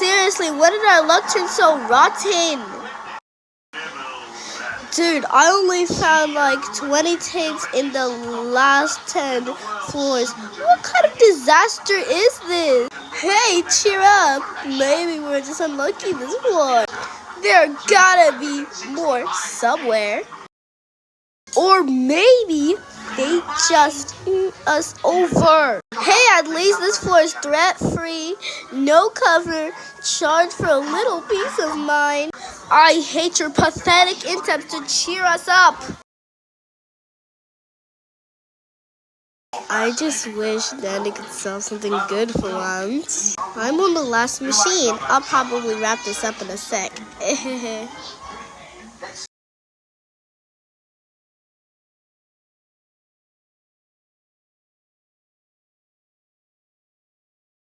seriously, when did our luck turn so rotten? Dude, I only found like 20 tanks in the last 10 floors. What kind of disaster is this? Hey, cheer up. Maybe we're just unlucky this floor. There gotta be more somewhere. Or maybe they just eat us over. Hey, at least this floor is threat-free. No cover. Charge for a little peace of mind. I hate your pathetic attempts to cheer us up. I just wish Danny could sell something good for once. I'm on the last machine. I'll probably wrap this up in a sec.